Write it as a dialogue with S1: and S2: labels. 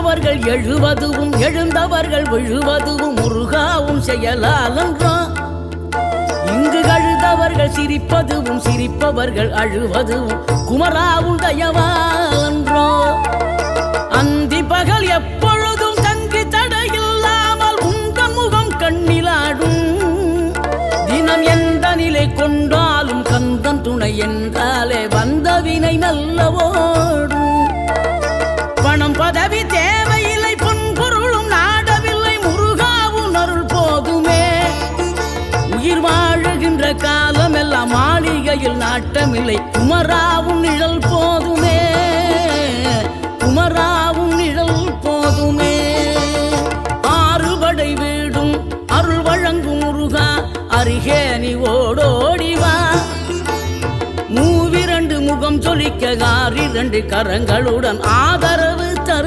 S1: விழுந்தவர்கள் எழுவதுவும் எழுந்தவர்கள் விழுவதுவும் முருகாவும் செயலாலன்றோ. இங்கு அழுதவர்கள் சிரிப்பதுவும் சிரிப்பவர்கள் அழுவதுவும் குமராவும் தயவாலன்றோ. அந்தி பகல் எப்பொழுதும் தங்கி தடையில்லாமல் உங்கள் முகம் கண்ணிலாடும். தினம் எந்த நிலை கொண்டாலும் கந்தன் துணை என்றாலே வந்த வினை நல்லவோடும். பணம் பதவி தேவையில்லை பொன்பொருளும் நாடவில்லை முருகாவும் அருள் போதுமே. உயிர் வாழுகின்ற காலம் எல்லாம் மாளிகையில் நாட்டமில்லை குமராவும் நிழல் போதுமே. குமராவும் நிழல் போதுமே. ஆறுபடை வீடும் அருள் வழங்கும் முருகா அருகே நீ ஓடோடிவா. மூவிரண்டு முகம் சொலிக்க 6 கரங்களுடன் ஆதரவு